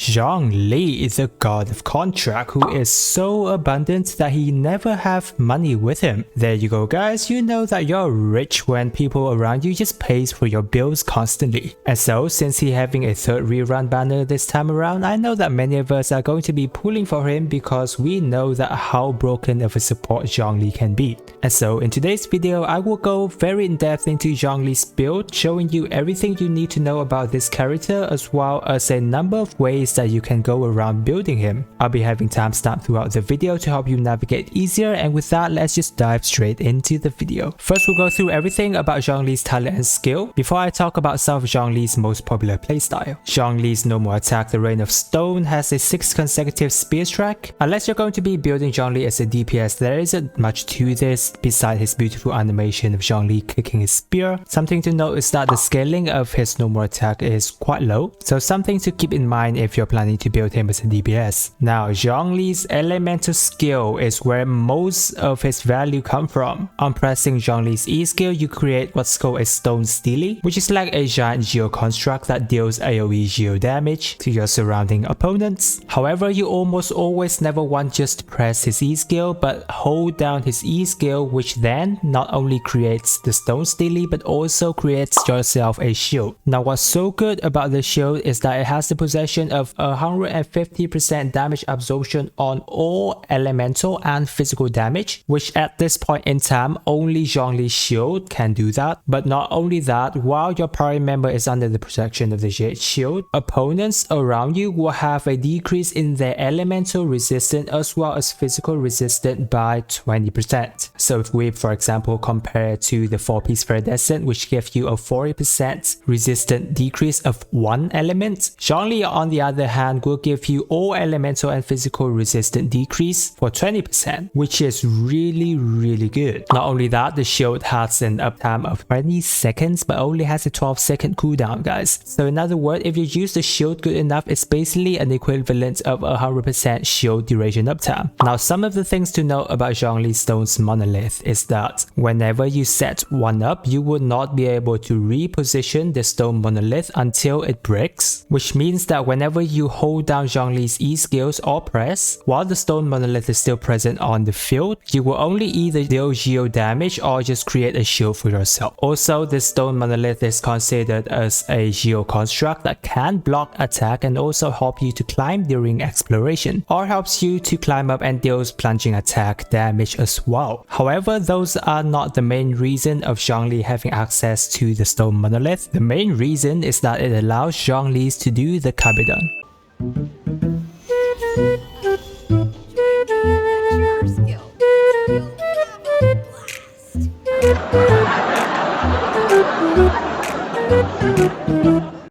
Zhongli is a god of contract who is so abundant that he never have money with him. There you go guys, you know that you're rich when people around you just pays for your bills constantly. And so since he having a third rerun banner this time around, I know that many of us are going to be pulling for him because we know that how broken of a support Zhongli can be. And so in today's video, I will go very in depth into Zhongli's build, showing you everything you need to know about this character as well as a number of ways that you can go around building him. I'll be having timestamp throughout the video to help you navigate easier, and with that, let's just dive straight into the video. First, we'll go through everything about Zhongli's talent and skill before I talk about some of Zhongli's most popular playstyle. Zhongli's normal attack, the Rain of Stone, has a 6 consecutive spear track. Unless you're going to be building Zhongli as a DPS, there isn't much to this besides his beautiful animation of Zhongli kicking his spear. Something to note is that the scaling of his normal attack is quite low, so something to keep in mind if you're planning to build him as a DPS. Now, Zhongli's elemental skill is where most of his value come from. On pressing Zhongli's E skill, you create what's called a Stone Steely, which is like a giant geo construct that deals AoE geo damage to your surrounding opponents. However, you almost always never want just to press his E skill, but hold down his E skill, which then not only creates the Stone Steely but also creates yourself a shield. Now, what's so good about the shield is that it has the possession of 150% damage absorption on all elemental and physical damage, which at this point in time only Zhongli's shield can do that. But not only that, while your party member is under the protection of the Jade shield, opponents around you will have a decrease in their elemental resistance as well as physical resistance by 20%. So if we, for example, compare to the 4-piece Viridescent, which gives you a 40% resistant decrease of one element, Zhongli on the other hand will give you all elemental and physical resistant decrease for 20%, which is really good. Not only that, the shield has an uptime of 20 seconds but only has a 12-second cooldown, guys. So in other words, if you use the shield good enough, it's basically an equivalent of 100% shield duration uptime. Now, some of the things to note about Zhongli Stone's monolith is that whenever you set one up, you will not be able to reposition the stone monolith until it breaks, which means that whenever you hold down Zhongli's E skills or press, while the stone monolith is still present on the field, you will only either deal geo damage or just create a shield for yourself. Also, the stone monolith is considered as a geo construct that can block attack and also help you to climb during exploration, or helps you to climb up and deals plunging attack damage as well. However, those are not the main reason of Zhongli having access to the stone monolith. The main reason is that it allows Zhongli to do the Kabedon.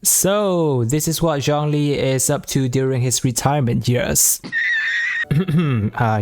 So this is what Zhongli is up to during his retirement years.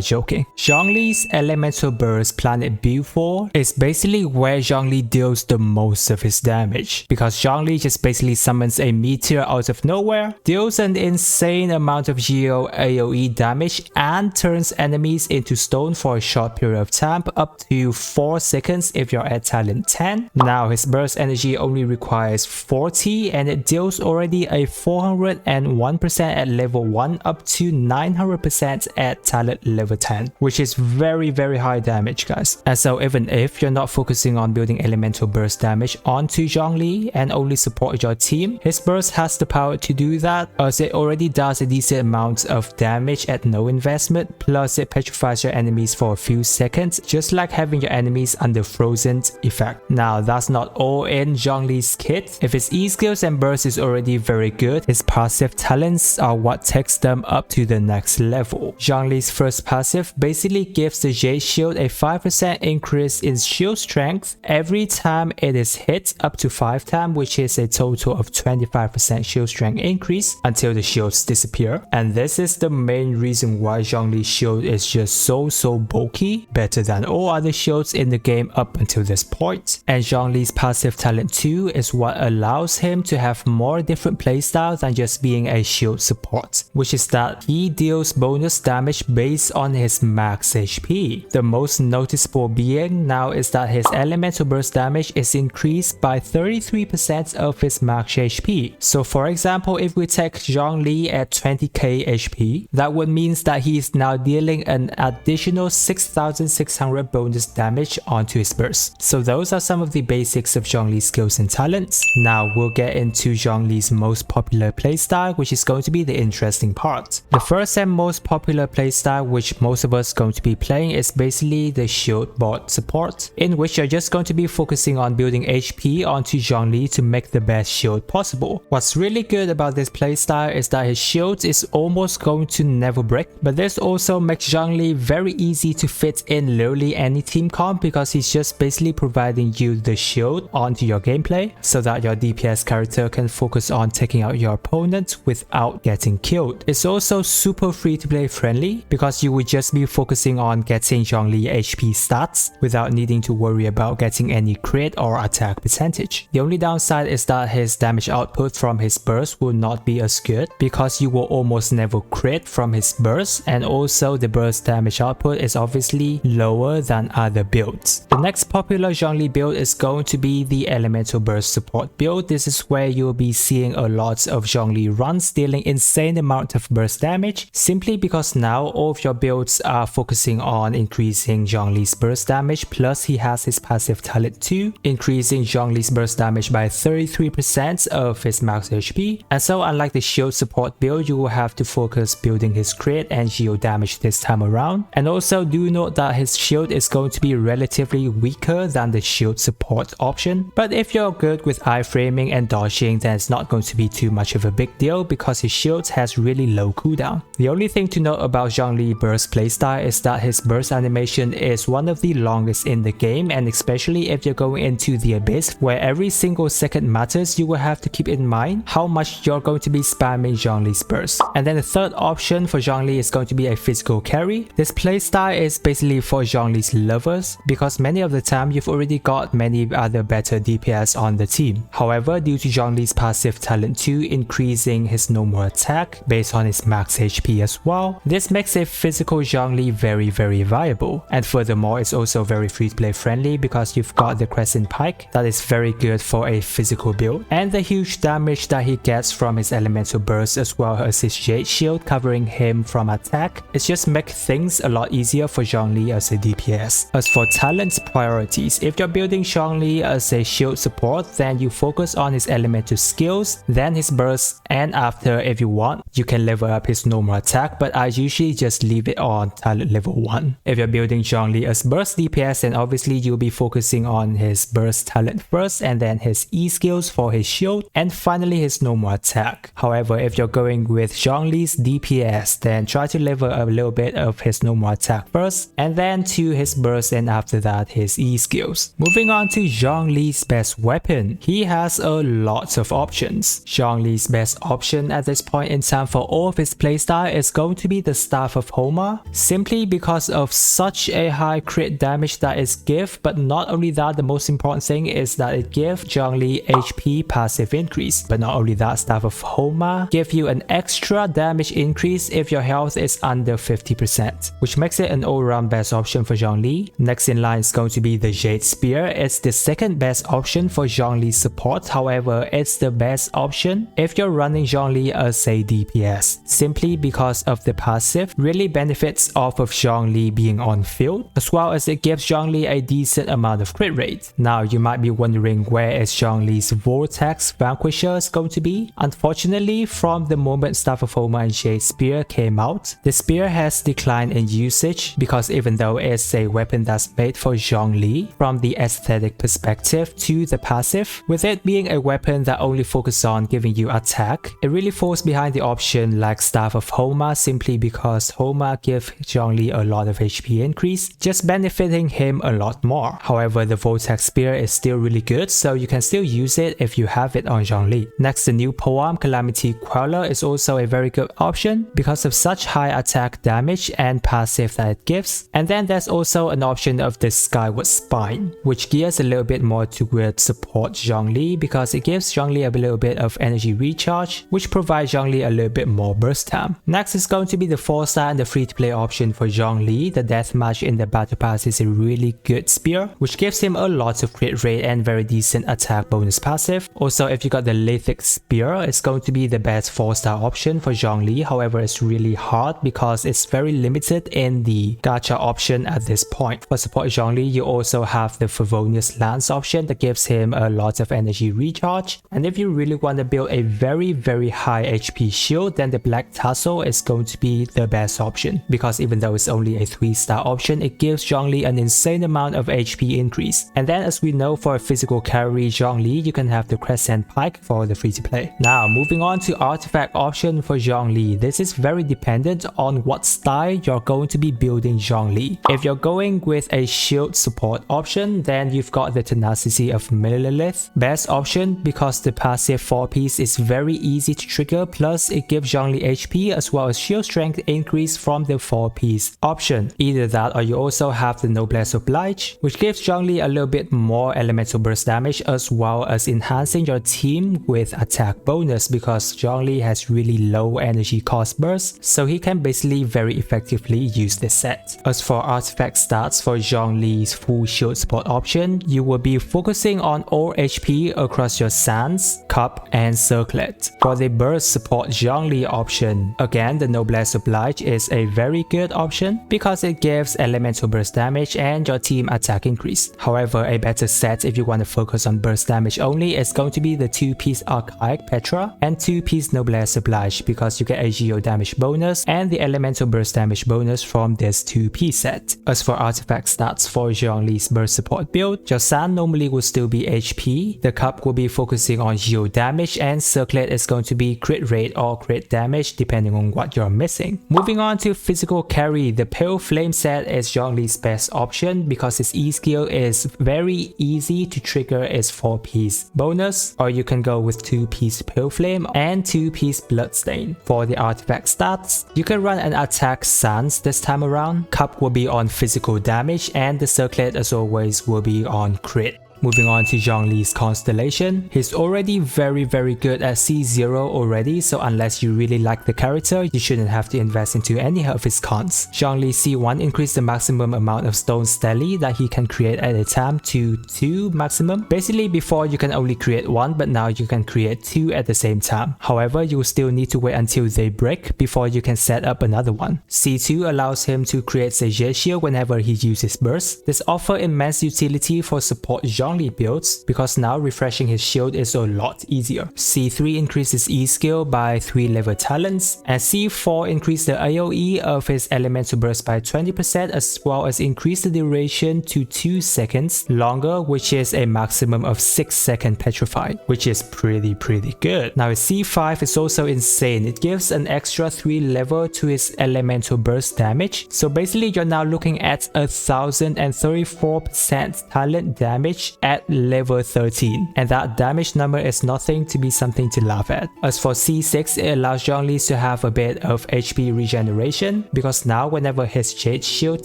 Joking. Zhongli's elemental burst planet B4 is basically where Zhongli deals the most of his damage, because Zhongli just basically summons a meteor out of nowhere, deals an insane amount of geo AoE damage, and turns enemies into stone for a short period of time, up to 4 seconds if you're at talent 10. Now, his burst energy only requires 40 and it deals already a 401% at level 1 up to 900% at talent level 10, which is very high damage, guys. And so even if you're not focusing on building elemental burst damage onto Zhongli and only support your team, his burst has the power to do that, as it already does a decent amount of damage at no investment, plus it petrifies your enemies for a few seconds, just like having your enemies under frozen effect. Now, that's not all in Zhongli's kit. If his E skills and burst is already very good, his passive talents are what takes them up to the next level. Zhongli's first passive basically gives the Jade shield a 5% increase in shield strength every time it is hit, up to 5 times, which is a total of 25% shield strength increase until the shields disappear. And this is the main reason why Zhongli's shield is just so bulky, better than all other shields in the game up until this point. And Zhongli's passive talent 2 is what allows him to have more different playstyles than just being a shield support, which is that he deals bonus damage damage based on his max HP. The most noticeable being now is that his elemental burst damage is increased by 33% of his max HP. So for example, if we take Zhongli at 20k HP, that would mean that he is now dealing an additional 6600 bonus damage onto his burst. So those are some of the basics of Zhongli's skills and talents. Now we'll get into Zhongli's most popular playstyle, which is going to be the interesting part. The first and most popular playstyle which most of us are going to be playing is basically the shield bot support, in which you're just going to be focusing on building HP onto Zhongli to make the best shield possible. What's really good about this playstyle is that his shield is almost going to never break, but this also makes Zhongli very easy to fit in literally any team comp because he's just basically providing you the shield onto your gameplay so that your DPS character can focus on taking out your opponent without getting killed. It's also super free to play friendly because you would just be focusing on getting Zhongli HP stats without needing to worry about getting any crit or attack percentage. The only downside is that his damage output from his burst will not be as good because you will almost never crit from his burst, and also the burst damage output is obviously lower than other builds. The next popular Zhongli build is going to be the elemental burst support build. This is where you'll be seeing a lot of Zhongli runs dealing insane amount of burst damage, simply because now all of your builds are focusing on increasing Zhongli's burst damage, plus he has his passive talent too, increasing Zhongli's burst damage by 33% of his max HP. And so unlike the shield support build, you will have to focus building his crit and shield damage this time around. And also do note that his shield is going to be relatively weaker than the shield support option, but if you're good with iframing and dodging, then it's not going to be too much of a big deal because his shield has really low cooldown. The only thing to note about Zhongli burst playstyle is that his burst animation is one of the longest in the game, and especially if you're going into the abyss where every single second matters, you will have to keep in mind how much you're going to be spamming Zhongli's burst. And then the third option for Zhongli is going to be a physical carry. This playstyle is basically for Zhongli's lovers because many of the time you've already got many other better DPS on the team. However, due to Zhongli's passive talent 2 increasing his normal attack based on his max HP as well, this makes a physical Zhongli very viable. And furthermore, it's also very free to play friendly because you've got the Crescent Pike that is very good for a physical build, and the huge damage that he gets from his elemental burst as well as his Jade Shield covering him from attack. It's just make things a lot easier for Zhongli as a DPS. As for talent priorities, if you're building Zhongli as a shield support, then you focus on his elemental skills, then his burst, and after, if you want, you can level up his normal attack, but I usually just leave it on talent level 1. If you're building Zhongli as burst DPS, then obviously you'll be focusing on his burst talent first, and then his E skills for his shield, and finally his normal attack. However, if you're going with Zhongli's DPS, then try to level up a little bit of his normal attack first, and then to his burst, and after that his E skills. Moving on to Zhongli's best weapon. He has a lot of options. Zhongli's best option at this point in time for all of his playstyle is going to be the Staff of Homa, simply because of such a high crit damage that it gives, but not only that, the most important thing is that it gives Zhongli HP passive increase. But not only that, Staff of Homa give you an extra damage increase if your health is under 50%, which makes it an all-round best option for Zhongli. Next in line is going to be the Jade Spear. It's the second best option for Zhongli's support, however it's the best option if you're running Zhongli as a DPS, simply because of the passive really benefits off of Zhongli being on field, as well as it gives Zhongli a decent amount of crit rate. Now you might be wondering where is Zhongli's Vortex Vanquisher is going to be. Unfortunately, from the moment Staff of Homa and Jade Spear came out, the spear has declined in usage because even though it's a weapon that's made for Zhongli from the aesthetic perspective to the passive, with it being a weapon that only focuses on giving you attack, it really falls behind the option like Staff of Homa, simply because Homa gives Zhongli a lot of HP increase, just benefiting him a lot more. However, the Vortex Spear is still really good, so you can still use it if you have it on Zhongli. Next, the new poem Calamity Queller is also a very good option because of such high attack damage and passive that it gives. And then there's also an option of the Skyward Spine, which gears a little bit more towards support Zhongli because it gives Zhongli a little bit of energy recharge, which provides Zhongli a little bit more burst time. Next is going to be the the 4-star and the free-to-play option for Zhongli, the deathmatch in the battle pass is a really good spear, which gives him a lot of crit rate and very decent attack bonus passive. Also, if you got the lithic spear, it's going to be the best 4-star option for Zhongli. However, it's really hard because it's very limited in the gacha option at this point. For support Zhongli, you also have the Favonius Lance option that gives him a lot of energy recharge. And if you really want to build a very high HP shield, then the Black Tassel is going to be the best option, because even though it's only a 3-star option, it gives Zhongli an insane amount of HP increase. And then as we know, for a physical carry Zhongli, you can have the Crescent Pike for the free-to-play. Now moving on to artifact option for Zhongli. This is very dependent on what style you're going to be building Zhongli. If you're going with a shield support option, then you've got the Tenacity of Millilith. Best option because the passive 4-piece is very easy to trigger, plus it gives Zhongli HP as well as shield strength increase from the 4-piece option. Either that or you also have the Noblesse Oblige, which gives Zhongli a little bit more elemental burst damage as well as enhancing your team with attack bonus, because Zhongli has really low energy cost burst, so he can basically very effectively use this set. As for artifact stats for Zhongli's full shield support option, you will be focusing on all HP across your Sands, Cup and Circlet. For the burst support Zhongli option, again the Noblesse Oblige is a very good option because it gives elemental burst damage and your team attack increase. However, a better set if you want to focus on burst damage only is going to be the 2-piece Archaic Petra and 2-piece Noblesse Oblige, because you get a geo damage bonus and the elemental burst damage bonus from this 2-piece set. As for artifact stats for Zhongli's burst support build, your Sand normally will still be HP, the Cup will be focusing on geo damage, and Circlet is going to be crit rate or crit damage depending on what you're missing. Moving on to physical carry, the Pale Flame set is Zhongli's best option because its E skill is very easy to trigger its 4-piece bonus, or you can go with 2-piece Pale Flame and 2-piece Bloodstain. For the artifact stats, you can run an attack Sans this time around, Cup will be on physical damage, and the Circlet as always will be on crit. Moving on to Zhongli's Constellation, he's already very good at C0 already, so unless you really like the character, you shouldn't have to invest into any of his cons. Zhongli C1 increased the maximum amount of stone stele that he can create at a time to 2 maximum. Basically before you can only create 1, but now you can create 2 at the same time. However, you will still need to wait until they break before you can set up another one. C2 allows him to create Sage Shield whenever he uses burst. This offers immense utility for support Zhongli builds, because now refreshing his shield is a lot easier. C3 increases E skill by 3 level talents, and C4 increases the AoE of his elemental burst by 20% as well as increase the duration to 2 seconds longer, which is a maximum of 6 second petrified, which is pretty good. Now his C5 is also insane. It gives an extra 3 level to his elemental burst damage, so basically you're now looking at 1034% talent damage at level 13, and that damage number is nothing to be something to laugh at. As for C6, it allows Zhongli to have a bit of HP regeneration, because now whenever his Jade Shield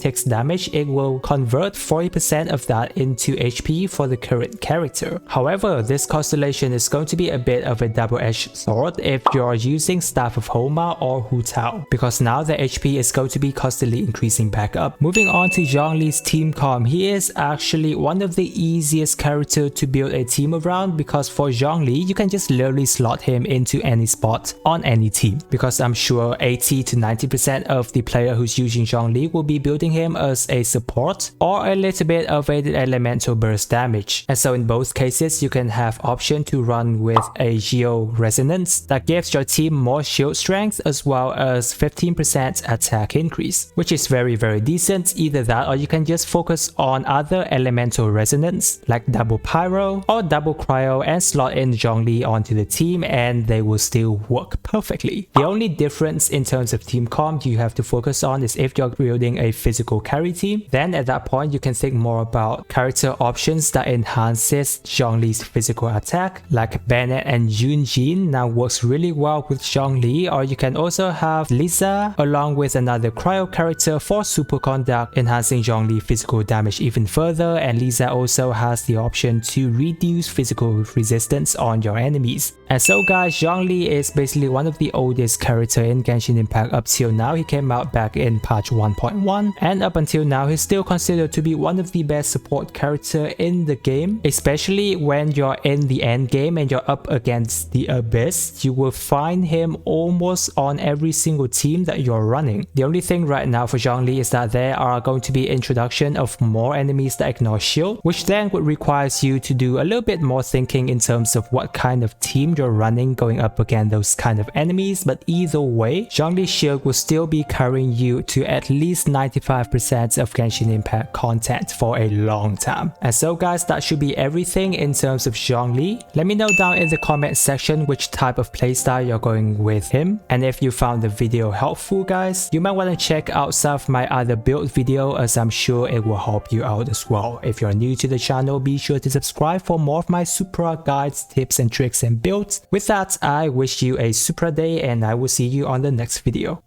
takes damage, it will convert 40% of that into HP for the current character. However, this Constellation is going to be a bit of a double-edged sword if you're using Staff of Homa or Hu Tao, because now the HP is going to be constantly increasing back up. Moving on to Zhongli's team comp, he is actually one of the easiest character to build a team around, because for Zhongli you can just literally slot him into any spot on any team, because I'm sure 80 to 90% of the player who's using Zhongli will be building him as a support or a little bit of an elemental burst damage. And so in both cases you can have option to run with a Geo Resonance that gives your team more shield strength as well as 15% attack increase, which is very decent. Either that or you can just focus on other elemental resonance like double Pyro or double Cryo and slot in Zhongli onto the team, and they will still work perfectly. The only difference in terms of team comp you have to focus on is if you're building a physical carry team, then at that point you can think more about character options that enhances Zhongli's physical attack, like Bennett and Yunjin now works really well with Zhongli, or you can also have Lisa along with another Cryo character for Superconduct, enhancing Zhongli physical damage even further, and Lisa also has has the option to reduce physical resistance on your enemies. And so guys, Zhongli is basically one of the oldest character in Genshin Impact up till now. He came out back in patch 1.1 and up until now he's still considered to be one of the best support character in the game, especially when you're in the end game and you're up against the Abyss. You will find him almost on every single team that you're running. The only thing right now for Zhongli is that there are going to be introduction of more enemies that ignore shield, which then would require you to do a little bit more thinking in terms of what kind of team you're running going up against those kind of enemies. But either way, Zhongli's shield will still be carrying you to at least 95% of Genshin Impact content for a long time. And so guys, that should be everything in terms of Zhongli. Let me know down in the comment section which type of playstyle you're going with him, and if you found the video helpful guys, you might want to check out some of my other build video, as I'm sure it will help you out as well. If you're new to the channel, be sure to subscribe for more of my Supra guides, tips and tricks and builds. With that, I wish you a Supra day and I will see you on the next video.